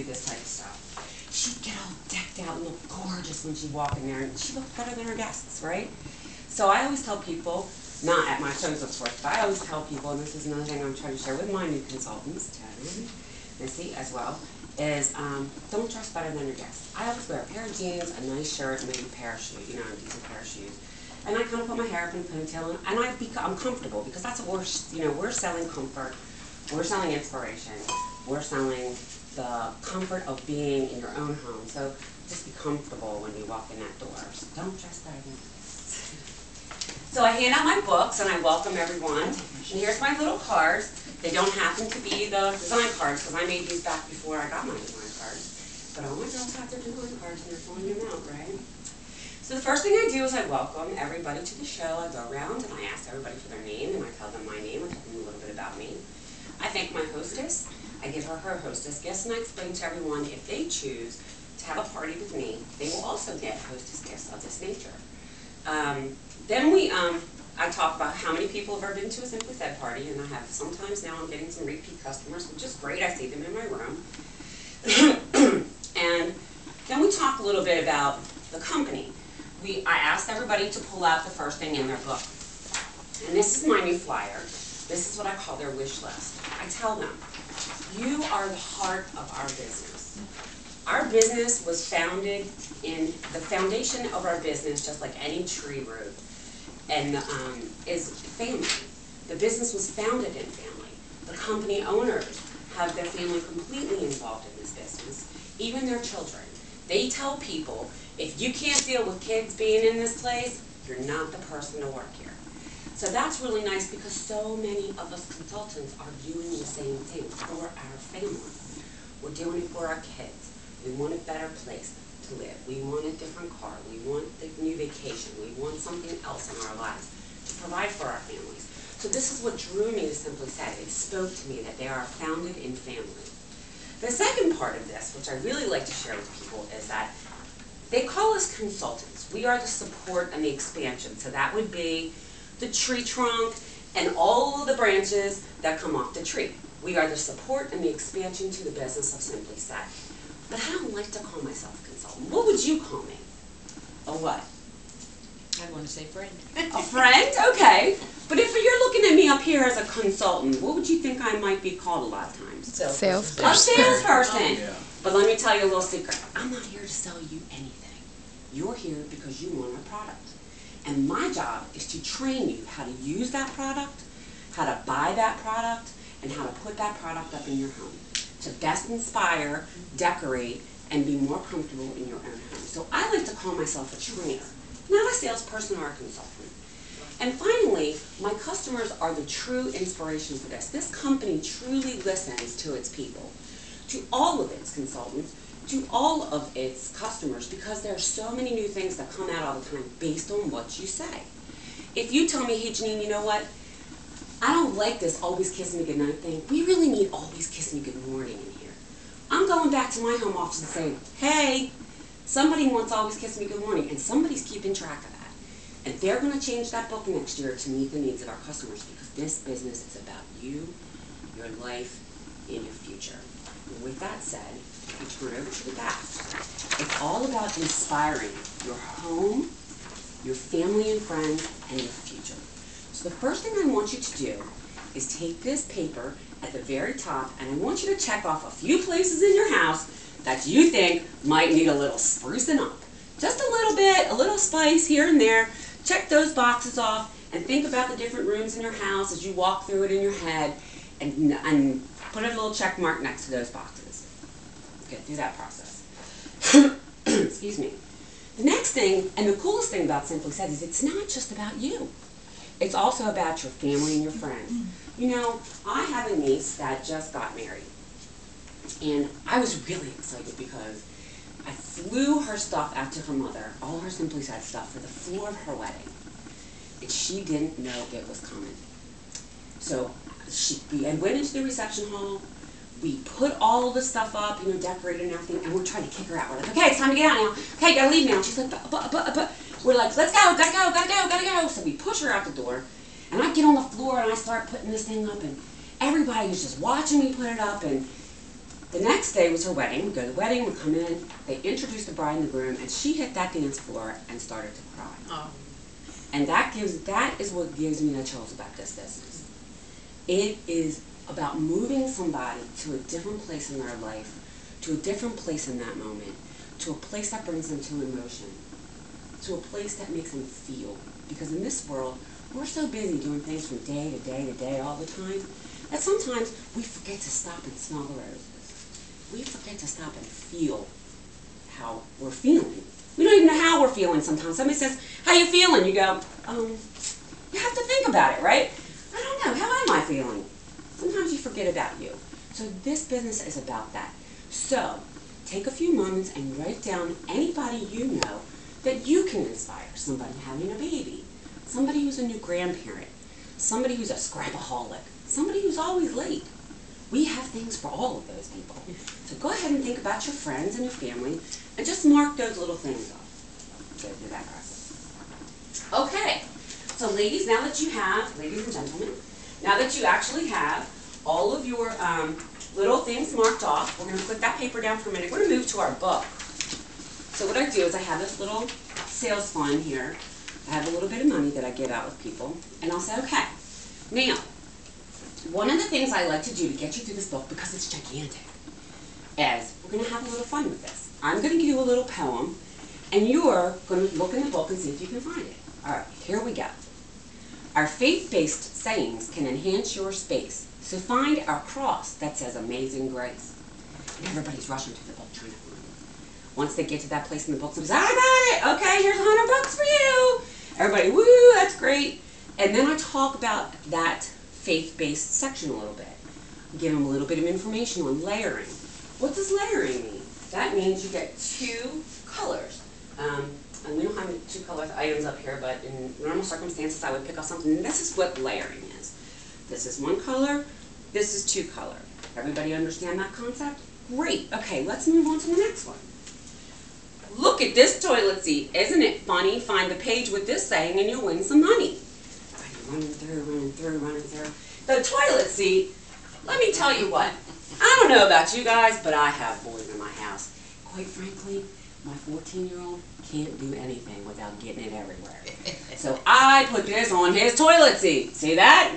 this type of stuff. She'd get all decked out and look gorgeous when she'd walk in there, and she looked better than her guests, right? So I always tell people, not at my shows of course, but I always tell people, and this is another thing I'm trying to share with my new consultants, Ted, Missy as well, is don't dress better than your guests. I always wear a pair of jeans, a nice shirt, and maybe a pair of shoes, a decent pair of shoes. And I kind of put my hair up in a ponytail, and I'm comfortable, because that's what we're selling comfort, we're selling inspiration, we're selling the comfort of being in your own home. So just be comfortable when you walk in that door. So don't dress better than this. So I hand out my books and I welcome everyone. And here's my little cards. They don't happen to be the design cards because I made these back before I got my design cards. But all my girls have their design cards and they're filling them out, right? So the first thing I do is I welcome everybody to the show. I go around and I ask everybody for their name and I tell them my name. I tell them a little bit about me. I thank my hostess. I give her her hostess gifts, and I explain to everyone if they choose to have a party with me, they will also get hostess gifts of this nature. Then I talk about how many people have ever been to a Simply Said party, and I have sometimes now I'm getting some repeat customers, which is great. I see them in my room. And then we talk a little bit about the company. I asked everybody to pull out the first thing in their book. And this is my new flyer. This is what I call their wish list. I tell them, you are the heart of our business. Our business was founded in, the foundation of our business, just like any tree root, and is family. The business was founded in family. The company owners have their family completely involved in this business, even their children. They tell people, if you can't deal with kids being in this place, you're not the person to work here. So that's really nice because so many of us consultants are doing the same thing for our families. We're doing it for our kids. We want a better place to live. We want a different car. We want the new vacation. We want something else in our lives to provide for our families. So this is what drew me to Simply Said. It spoke to me that they are founded in family. The second part of this, which I really like to share with people, is that they call us consultants. We are the support and the expansion. So that would be the tree trunk and all of the branches that come off the tree. We are the support and the expansion to the business of Simply Said. But I don't like to call myself a consultant. What would you call me? A what? I want to say friend. A friend? Okay. But if you're looking at me up here as a consultant, what would you think I might be called a lot of times? Salesperson. A salesperson. Oh, yeah. But let me tell you a little secret. I'm not here to sell you anything. You're here because you want a product. And my job is to train you how to use that product, how to buy that product, and how to put that product up in your home. To best inspire, decorate, and be more comfortable in your own home. So I like to call myself a trainer, not a salesperson or a consultant. And finally, my customers are the true inspiration for this. This company truly listens to its people, to all of its consultants, to all of its customers, because there are so many new things that come out all the time based on what you say. If you tell me, hey Geneane, you know what? I don't like this always kiss me goodnight thing. We really need always kiss me good morning in here. I'm going back to my home office and saying, hey, somebody wants always kiss me good morning, and somebody's keeping track of that. And they're going to change that book next year to meet the needs of our customers, because this business is about you, your life, and your future. And with that said, if you turn over to the back, it's all about inspiring your home, your family and friends, and your future. So the first thing I want you to do is take this paper at the very top, and I want you to check off a few places in your house that you think might need a little sprucing up. Just a little bit, a little spice here and there. Check those boxes off and think about the different rooms in your house as you walk through it in your head, and put a little check mark next to those boxes. Get through that process. Excuse me. The next thing, and the coolest thing about Simply Said, is it's not just about you. It's also about your family and your friends. You know, I have a niece that just got married. And I was really excited because I flew her stuff out to her mother, all her Simply Said stuff, for the floor of her wedding. And she didn't know it was coming. So we went into the reception hall. We put all the stuff up, decorated and everything, and we're trying to kick her out. We're like, okay, it's time to get out now. Okay, gotta leave now. She's like, but. We're like, let's go, gotta go. So we push her out the door, and I get on the floor and I start putting this thing up, and everybody was just watching me put it up, and The next day was her wedding. We go to the wedding, we come in, they introduced the bride and the groom, and she hit that dance floor and started to cry. Oh. And that is what gives me the chills about this business. It is about moving somebody to a different place in their life, to a different place in that moment, to a place that brings them to emotion, to a place that makes them feel. Because in this world, we're so busy doing things from day to day to day all the time, that sometimes we forget to stop and smell the roses. We forget to stop and feel how we're feeling. We don't even know how we're feeling sometimes. Somebody says, how you feeling? You go, you have to think about it, right? I don't know, how am I feeling? Sometimes you forget about you. So this business is about that. So take a few moments and write down anybody you know that you can inspire. Somebody having a baby, somebody who's a new grandparent, somebody who's a scrapaholic, somebody who's always late. We have things for all of those people. So go ahead and think about your friends and your family and just mark those little things off. Go through that process. Okay, so ladies and gentlemen, now that you actually have all of your little things marked off, we're going to put that paper down for a minute. We're going to move to our book. So what I do is I have this little sales fund here. I have a little bit of money that I give out with people, and I'll say, okay, now, one of the things I like to do to get you through this book, because it's gigantic, is we're going to have a little fun with this. I'm going to give you a little poem, and you're going to look in the book and see if you can find it. All right, here we go. Our faith-based sayings can enhance your space, so find our cross that says Amazing Grace. And everybody's rushing to the book trying to find it. Once they get to that place in the book, somebody says, I got it! Okay, here's $100 for you! Everybody, woo, that's great. And then I talk about that faith-based section a little bit. Give them a little bit of information on layering. What does layering mean? That means you get two colors. And we don't have two color items up here, but in normal circumstances I would pick up something. This is what layering is. This is one color, this is two color. Everybody understand that concept? Great. Okay, let's move on to the next one. Look at this toilet seat. Isn't it funny? Find the page with this saying and you'll win some money. Running through. The toilet seat, let me tell you what. I don't know about you guys, but I have boys in my house. Quite frankly, my 14-year-old can't do anything without getting it everywhere. So I put this on his toilet seat. See that?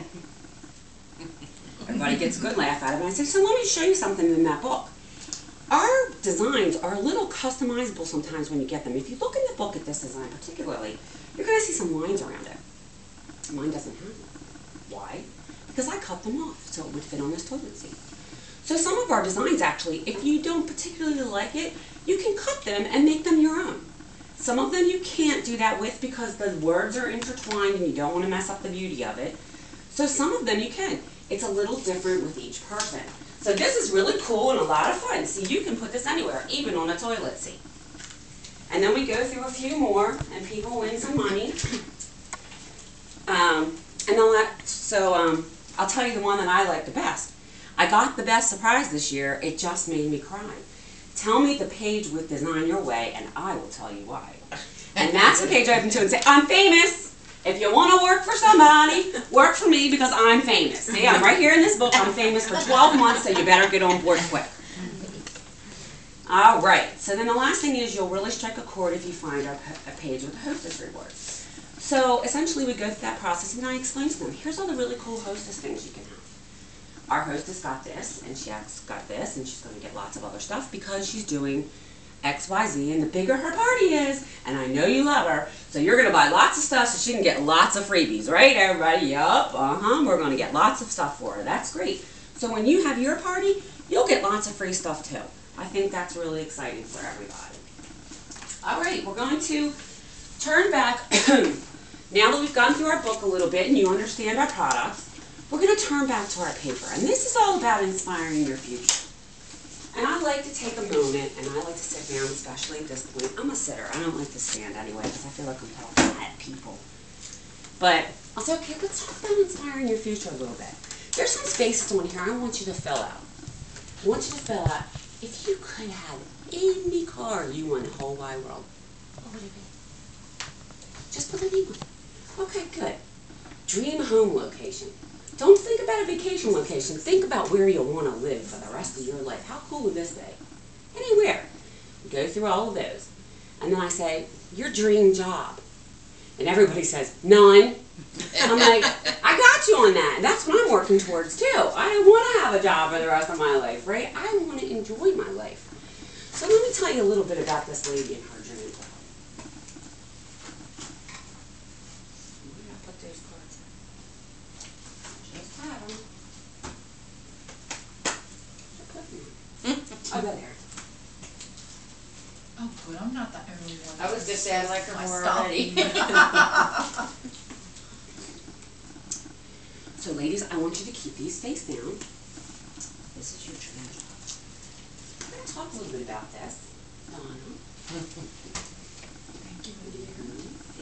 Everybody gets a good laugh out of it. I said, so let me show you something in that book. Our designs are a little customizable sometimes when you get them. If you look in the book at this design particularly, you're going to see some lines around it. Mine doesn't have them. Why? Because I cut them off so it would fit on this toilet seat. So some of our designs actually, if you don't particularly like it, you can cut them and make them your own. Some of them you can't do that with because the words are intertwined and you don't want to mess up the beauty of it. So some of them you can. It's a little different with each person. So this is really cool and a lot of fun. See, you can put this anywhere, even on a toilet seat. And then we go through a few more and people win some money. I'll tell you the one that I like the best. I got the best surprise this year. It just made me cry. Tell me the page with Design Your Way, and I will tell you why. And that's the page I open to and say, I'm famous. If you want to work for somebody, work for me because I'm famous. See, I'm right here in this book. I'm famous for 12 months, so you better get on board quick. All right. So then the last thing is you'll really strike a chord if you find a page with the hostess rewards. So essentially we go through that process and I explain to them, here's all the really cool hostess things you can have. Our hostess got this, and she got this, and she's going to get lots of other stuff because she's doing XYZ, and the bigger her party is, and I know you love her, so you're going to buy lots of stuff so she can get lots of freebies, right, everybody? Yup, we're going to get lots of stuff for her. That's great. So when you have your party, you'll get lots of free stuff too. I think that's really exciting for everybody. All right, we're going to turn back. Now that we've gone through our book a little bit and you understand our products, we're going to turn back to our paper. And this is all about inspiring your future. And I like to take a moment, and I like to sit down, especially at this point. I'm a sitter. I don't like to stand anyway because I feel like I'm talking at people. But I'll say, okay, let's talk about inspiring your future a little bit. There's some spaces on here I want you to fill out. I want you to fill out, if you could have any car you want in the whole wide world, what would it be? Just put a name on it. Okay, good. Dream home location. Don't think about a vacation location. Think about where you'll want to live for the rest of your life. How cool would this be? Anywhere. We go through all of those. And then I say, your dream job. And everybody says, none. I'm like, I got you on that. That's what I'm working towards too. I don't want to have a job for the rest of my life, right? I want to enjoy my life. So let me tell you a little bit about this lady and her dream job. Where did I put those cards in? Just had them. Oh, there. Oh, good, I'm not the only one. I was just saying, I like her My more stocking. already. So ladies, I want you to keep these face down. This is your dream job. I'm going to talk a little bit about this. Donna. Thank you, dear.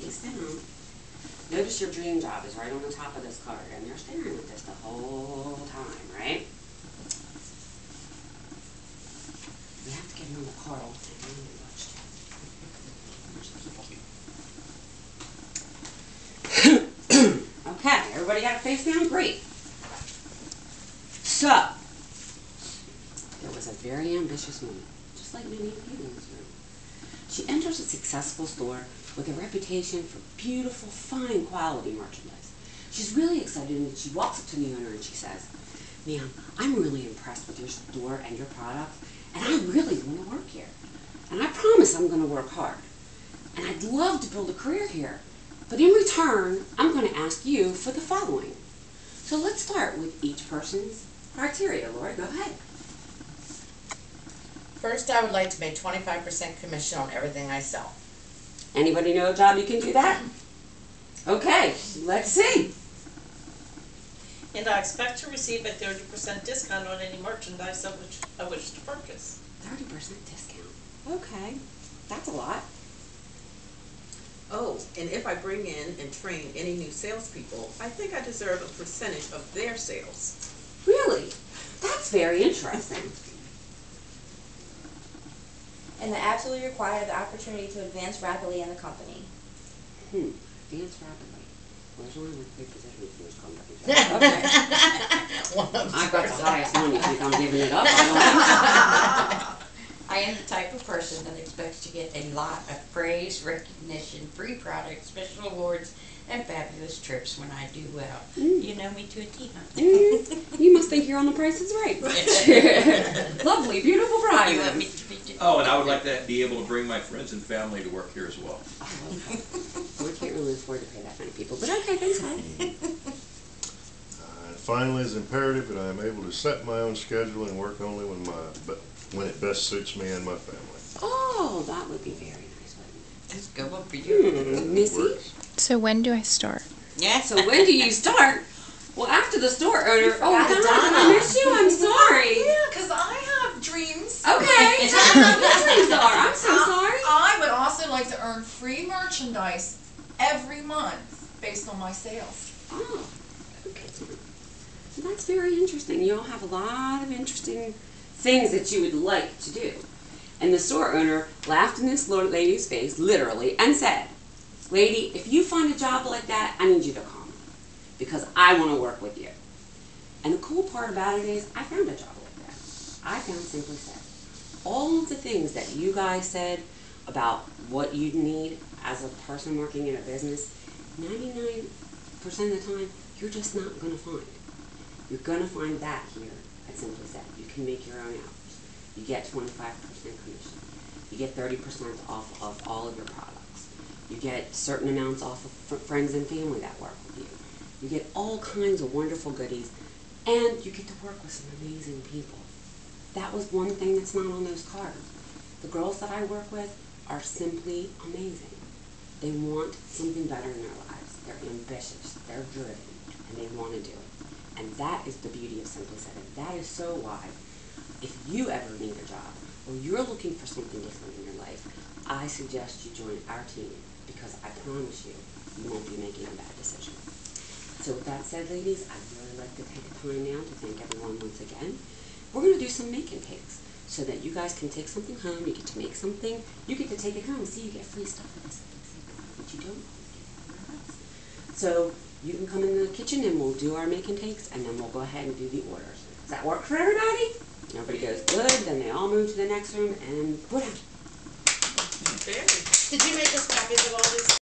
Face down. Notice your dream job is right on the top of this card, and you're staring at this the whole time, right? You have to get on the card all the time. Okay, everybody got a face down? Great. So, there was a very ambitious woman, just like many of you in this room. She enters a successful store with a reputation for beautiful, fine quality merchandise. She's really excited and she walks up to the owner and she says, "Ma'am, I'm really impressed with your store and your products, and I really want to work here. And I promise I'm going to work hard. And I'd love to build a career here. But in return, I'm going to ask you for the following." So let's start with each person's criteria. Laura, go ahead. First, I would like to make 25% commission on everything I sell. Anybody know a job you can do that? Okay, let's see. And I expect to receive a 30% discount on any merchandise of which I wish to purchase. 30% discount. Okay, that's a lot. Oh, and if I bring in and train any new salespeople, I think I deserve a percentage of their sales. Really? That's very interesting. And I absolutely require the opportunity to advance rapidly in the company. Advance rapidly. Well, there's only like 3 positions in this company. Okay. I've got the highest one. You think I'm giving it up? I don't know. I am the type of person that expects to get a lot of praise, recognition, free products, special awards, and fabulous trips when I do well. You know me to a T, huh? You must think you're on The Price is Right. Lovely, beautiful bride. You want me to be Oh, and I would like to be able to bring my friends and family to work here as well. We can't really afford to pay that many people, but okay, thanks, Ed. And finally, it's imperative that I am able to set my own schedule and work only when it best suits me and my family. Oh, that would be very nice, wouldn't Let's go up for you. Missy? So when do I start? Yeah. So when do you start? Well, after the store owner. Oh, forgot Donna, Donna. I miss you. I'm sorry. Yeah, because I have dreams. Okay, tell me what your dreams are. I'm so sorry. I would also like to earn free merchandise every month based on my sales. Oh, okay. Well, that's very interesting. You all have a lot of interesting things that you would like to do. And the store owner laughed in this lady's face, literally, and said, "Lady, if you find a job like that, I need you to call me, because I want to work with you." And the cool part about it is, I found a job like that. I found Simply Said. All of the things that you guys said about what you need as a person working in a business, 99% of the time, you're just not going to find. You're going to find that here at Simply Said. You can make your own hours. You get 25% commission. You get 30% off of all of your products. You get certain amounts off of friends and family that work with you. You get all kinds of wonderful goodies, and you get to work with some amazing people. That was one thing that's not on those cards. The girls that I work with are simply amazing. They want something better in their lives. They're ambitious, they're driven, and they want to do it. And that is the beauty of Simply Said. And that is so why, if you ever need a job, or you're looking for something different in your life, I suggest you join our team, because I promise you, you won't be making a bad decision. So with that said, ladies, I'd really like to take the time now to thank everyone once again. We're going to do some make and takes, so that you guys can take something home. You get to make something. You get to take it home. See, you get free stuff with this, but you don't always get it anywhere else. So you can come in the kitchen and we'll do our make and takes, and then we'll go ahead and do the orders. Does that work for everybody? Everybody goes, good, then they all move to the next room and put out. Very. Did you make